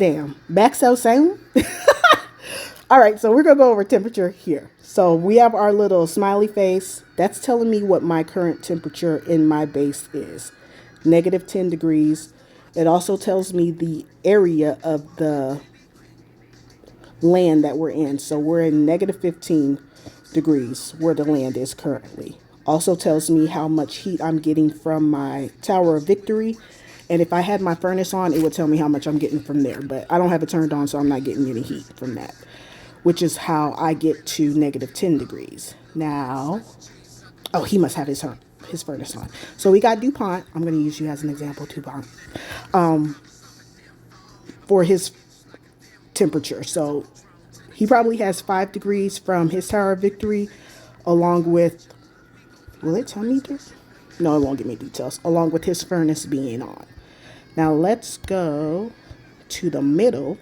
damn. Back so soon? All right, so we're going to go over temperature here. So we have our little smiley face. That's telling me what my current temperature in my base is. Negative 10 degrees. It also tells me the area of the land that we're in. So we're in negative 15 degrees where the land is currently. Also tells me how much heat I'm getting from my Tower of Victory. And if I had my furnace on, it would tell me how much I'm getting from there. But I don't have it turned on, so I'm not getting any heat from that, which is how I get to negative 10 degrees. Now, oh, he must have his furnace on. So we got DuPont. I'm going to use you as an example, DuPont, for his temperature. So he probably has 5 degrees from his Tower of Victory, along with, will it tell me this? No, it won't give me details, along with his furnace being on. Now let's go to the middle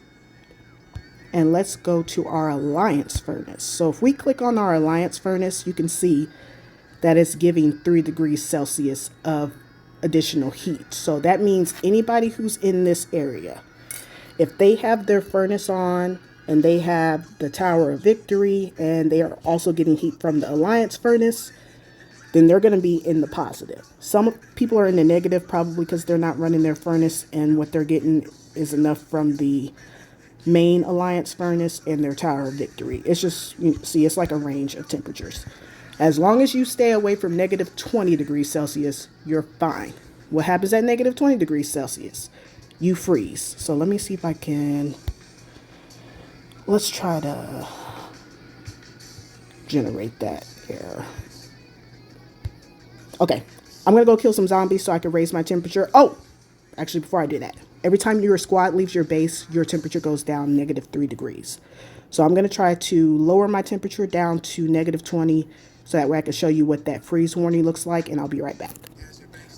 and let's go to our Alliance furnace. So if we click on our Alliance furnace, you can see that it's giving 3 degrees Celsius of additional heat. So that means anybody who's in this area, if they have their furnace on and they have the Tower of Victory and they are also getting heat from the Alliance furnace, then they're going to be in the positive. Some people are in the negative probably because they're not running their furnace and what they're getting is enough from the main Alliance furnace and their Tower of Victory. It's just, you see, it's like a range of temperatures. As long as you stay away from negative 20 degrees Celsius, you're fine. What happens at negative 20 degrees Celsius? You freeze. So let me see if I can, let's try to generate that error. Okay, I'm going to go kill some zombies so I can raise my temperature. Oh, actually, before I do that, every time your squad leaves your base, your temperature goes down negative 3 degrees. So I'm going to try to lower my temperature down to negative 20 so that way I can show you what that freeze warning looks like, and I'll be right back.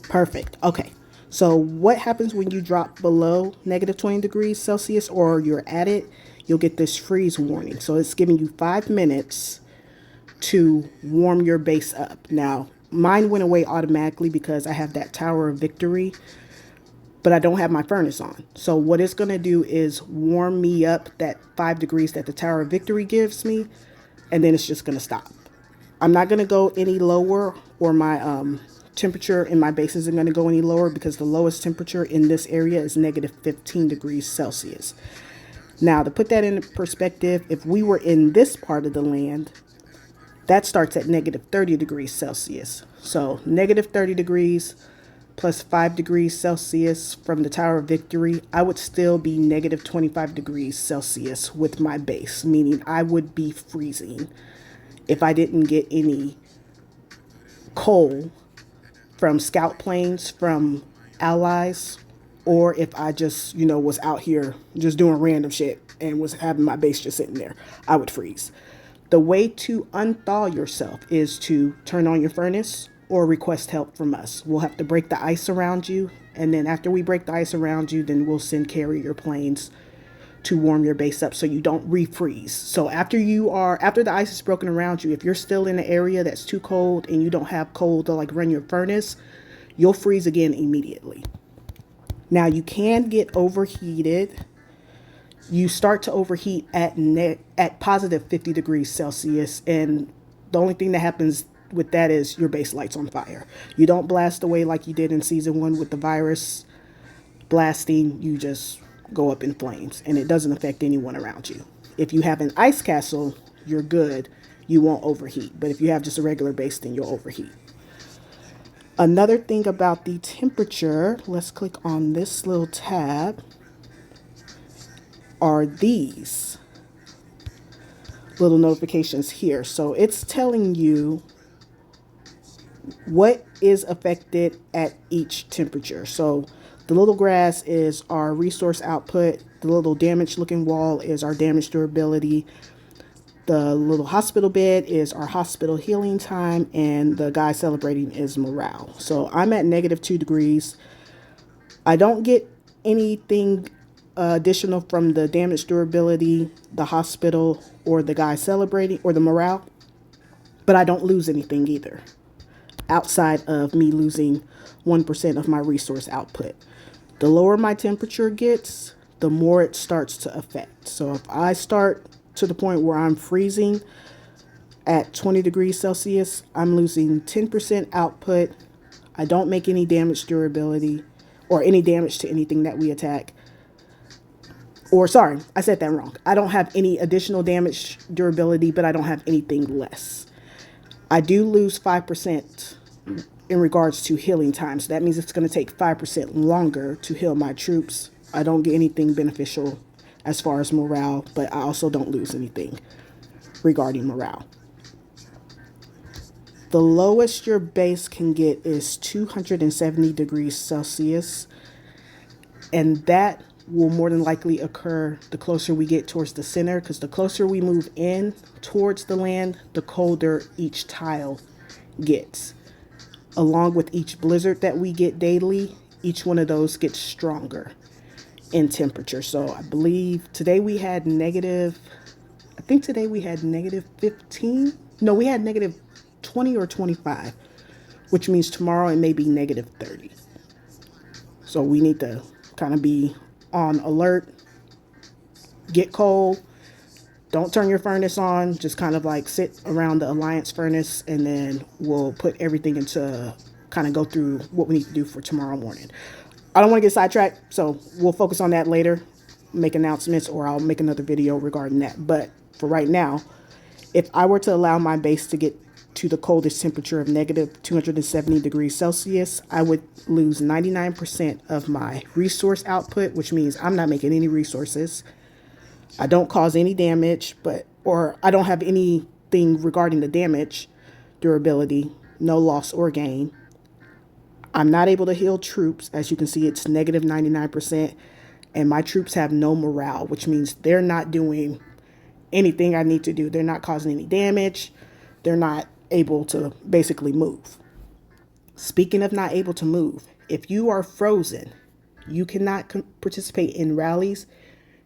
Perfect. Okay, so what happens when you drop below negative 20 degrees Celsius or you're at it? You'll get this freeze warning. So it's giving you 5 minutes to warm your base up. Now, mine went away automatically because I have that Tower of Victory, but I don't have my furnace on. So what it's going to do is warm me up that 5 degrees that the Tower of Victory gives me, and then it's just going to stop. I'm not going to go any lower, or my temperature in my base isn't going to go any lower because the lowest temperature in this area is negative 15 degrees Celsius. Now, to put that in perspective, if we were in this part of the land, that starts at negative 30 degrees Celsius. So negative 30 degrees plus 5 degrees Celsius from the Tower of Victory, I would still be negative 25 degrees Celsius with my base, meaning I would be freezing if I didn't get any coal from scout planes, from allies, or if I just, was out here just doing random shit and was having my base just sitting there, I would freeze. The way to unthaw yourself is to turn on your furnace or request help from us. We'll have to break the ice around you, and then after we break the ice around you, then we'll send carrier planes to warm your base up so you don't refreeze. So after the ice is broken around you, if you're still in an area that's too cold and you don't have coal to like run your furnace, you'll freeze again immediately. Now you can get overheated. You start to overheat at positive 50 degrees Celsius, and the only thing that happens with that is your base lights on fire. You don't blast away like you did in season 1 with the virus blasting. You just go up in flames, and it doesn't affect anyone around you. If you have an ice castle, you're good. You won't overheat. But if you have just a regular base, then you'll overheat. Another thing about the temperature, let's click on this little tab, are these little notifications here. So it's telling you what is affected at each temperature. So the little grass is our resource output. The little damaged looking wall is our damage durability. The little hospital bed is our hospital healing time. And the guy celebrating is morale. So I'm at negative 2 degrees. I don't get anything additional from the damage durability, the hospital, or the guy celebrating, or the morale. But I don't lose anything either, outside of me losing 1% of my resource output. The lower my temperature gets, the more it starts to affect. So if I start to the point where I'm freezing at 20 degrees Celsius, I'm losing 10% output. I don't make any damage durability or any damage to anything that we attack. Or sorry, I said that wrong. I don't have any additional damage durability, but I don't have anything less. I do lose 5% in regards to healing time. So that means it's going to take 5% longer to heal my troops. I don't get anything beneficial as far as morale, but I also don't lose anything regarding morale. The lowest your base can get is 270 degrees Celsius, and that will more than likely occur the closer we get towards the center, because the closer we move in towards the land, the colder each tile gets. Along with each blizzard that we get daily, each one of those gets stronger in temperature. So I believe today we had negative, I think today we had negative 15. No, we had negative 20 or 25, which means tomorrow it may be negative 30. So we need to kind of be on alert, get cold, don't turn your furnace on, just kind of like sit around the Alliance furnace, and then we'll put everything into kind of go through what we need to do for tomorrow morning. I don't want to get sidetracked, so we'll focus on that later, make announcements, or I'll make another video regarding that. But for right now, if I were to allow my base to get to the coldest temperature of negative 270 degrees Celsius, I would lose 99% of my resource output, which means I'm not making any resources. I don't cause any damage, or I don't have anything regarding the damage durability, no loss or gain. I'm not able to heal troops. As you can see, it's negative 99%, and my troops have no morale, which means they're not doing anything I need to do. They're not causing any damage. They're not able to basically move. Speaking of not able to move, if you are frozen, you cannot participate in rallies.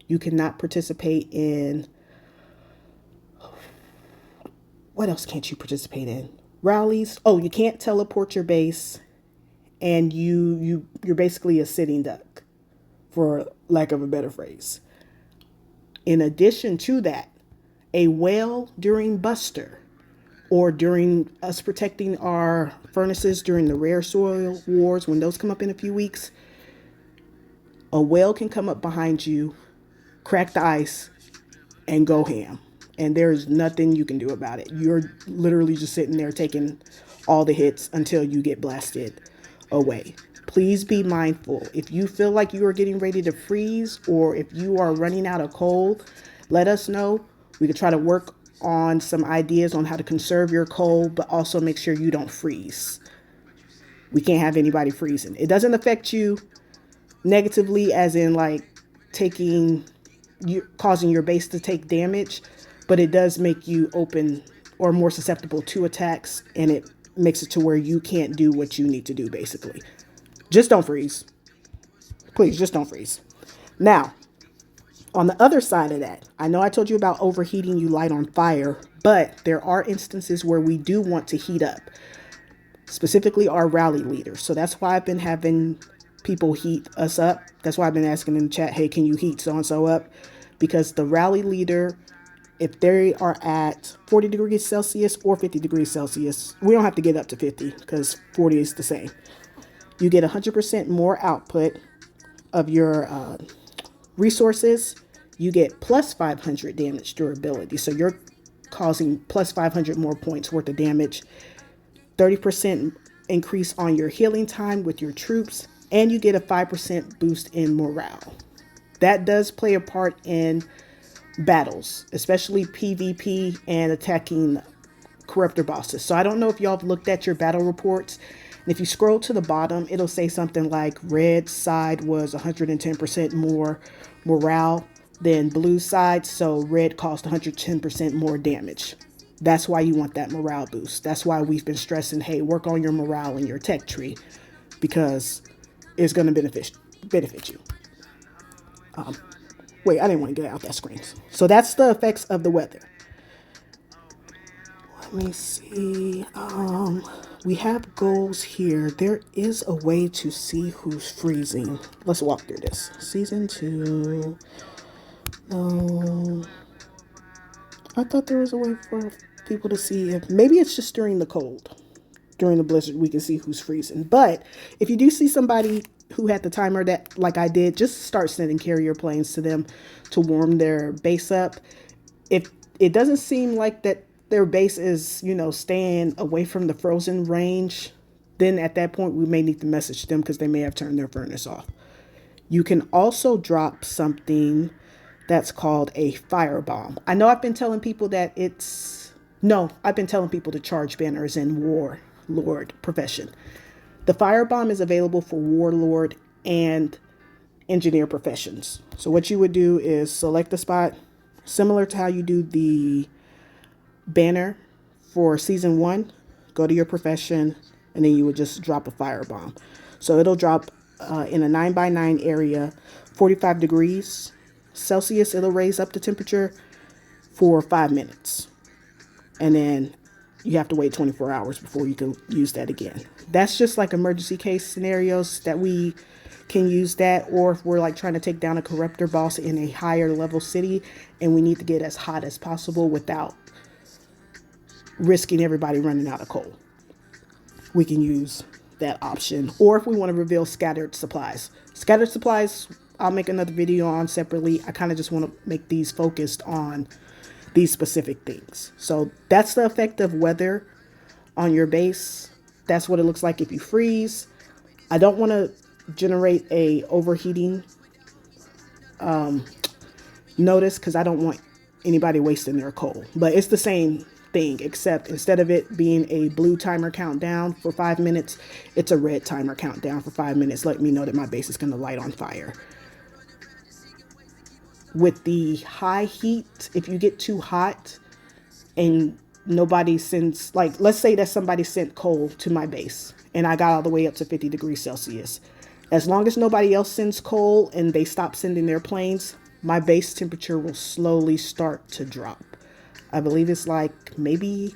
You cannot participate in, what else can't you participate in? Rallies. Oh, you can't teleport your base, and you're basically a sitting duck, for lack of a better phrase. In addition to that, a whale during Buster, or during us protecting our furnaces during the rare soil wars, when those come up in a few weeks, a whale can come up behind you, crack the ice, and go ham. And there's nothing you can do about it. You're literally just sitting there taking all the hits until you get blasted away. Please be mindful. If you feel like you are getting ready to freeze, or if you are running out of coal, let us know. We could try to work on some ideas on how to conserve your coal, but also make sure you don't freeze. We can't have anybody freezing. It doesn't affect you negatively, as in like causing your base to take damage, but it does make you open or more susceptible to attacks, and it makes it to where you can't do what you need to do, basically. Just don't freeze. Please, just don't freeze. Now, on the other side of that, I know I told you about overheating, you light on fire, but there are instances where we do want to heat up, specifically our rally leaders. So that's why I've been having people heat us up. That's why I've been asking in the chat, hey, can you heat so-and-so up? Because the rally leader, if they are at 40 degrees Celsius or 50 degrees Celsius, we don't have to get up to 50 because 40 is the same. You get 100% more output of your resources. You get plus 500 damage durability. So you're causing plus 500 more points worth of damage. 30% increase on your healing time with your troops. And you get a 5% boost in morale. That does play a part in battles, especially PvP and attacking corruptor bosses. So I don't know if y'all have looked at your battle reports. And if you scroll to the bottom, it'll say something like red side was 110% more morale than blue side. So red caused 110% more damage. That's why you want that morale boost. That's why we've been stressing, hey, work on your morale in your tech tree, because it's going to benefit you. Wait, I didn't want to get out that screen. So that's the effects of the weather. Let me see. We have goals here. There is a way to see who's freezing. Let's walk through this. Season 2. I thought there was a way for people to see if maybe it's just during the cold. During the blizzard, we can see who's freezing. But if you do see somebody who had the timer that, like I did, just start sending carrier planes to them to warm their base up. If it doesn't seem like that their base is, staying away from the frozen range, then at that point we may need to message them because they may have turned their furnace off. You can also drop something that's called a firebomb. I know I've been telling people that I've been telling people to charge banners in Warlord profession. The firebomb is available for Warlord and Engineer professions. So what you would do is select the spot, similar to how you do the banner for season 1, go to your profession, and then you would just drop a firebomb. So it'll drop in a 9x9 area, 45 degrees Celsius. It'll raise up the temperature for 5 minutes. And then you have to wait 24 hours before you can use that again. That's just like emergency case scenarios that we can use that, or if we're like trying to take down a corruptor boss in a higher level city and we need to get as hot as possible without risking everybody running out of coal. We can use that option. Or if we want to reveal scattered supplies. Scattered supplies, I'll make another video on separately. I kind of just want to make these focused on these specific things. So that's the effect of weather on your base. That's what it looks like if you freeze. I don't want to generate a overheating notice because I don't want anybody wasting their coal. But it's the same thing, except instead of it being a blue timer countdown for 5 minutes, it's a red timer countdown for 5 minutes, letting me know that my base is going to light on fire. With the high heat, if you get too hot and nobody sends, like, let's say that somebody sent coal to my base and I got all the way up to 50 degrees Celsius. As long as nobody else sends coal and they stop sending their planes, my base temperature will slowly start to drop. I believe it's like maybe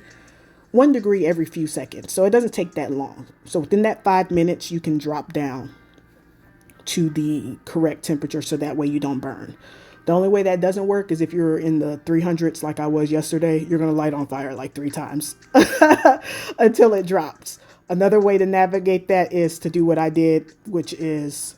1 degree every few seconds. So it doesn't take that long. So within that 5 minutes, you can drop down to the correct temperature so that way you don't burn. The only way that doesn't work is if you're in the 300s like I was yesterday, you're going to light on fire like 3 times until it drops. Another way to navigate that is to do what I did, which is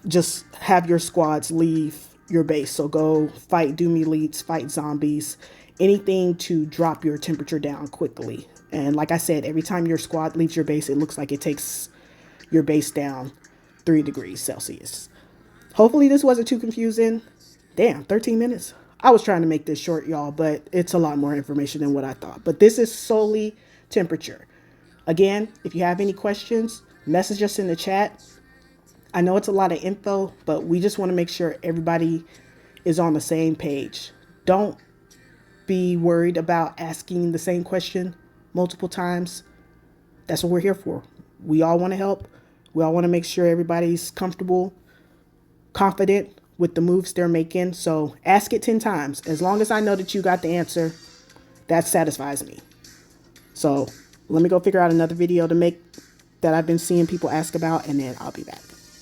just have your squads leave your base. So go fight Doom Elites, fight zombies, anything to drop your temperature down quickly. And like I said, every time your squad leaves your base, it looks like it takes your base down 3 degrees Celsius. Hopefully this wasn't too confusing. Damn, 13 minutes. I was trying to make this short, y'all, but it's a lot more information than what I thought. But this is solely temperature. Again, if you have any questions, message us in the chat. I know it's a lot of info, but we just want to make sure everybody is on the same page. Don't be worried about asking the same question multiple times. That's what we're here for. We all want to help. We all want to make sure everybody's comfortable, confident with the moves they're making. So ask it 10 times. As long as I know that you got the answer, that satisfies me. So let me go figure out another video to make that I've been seeing people ask about, and then I'll be back.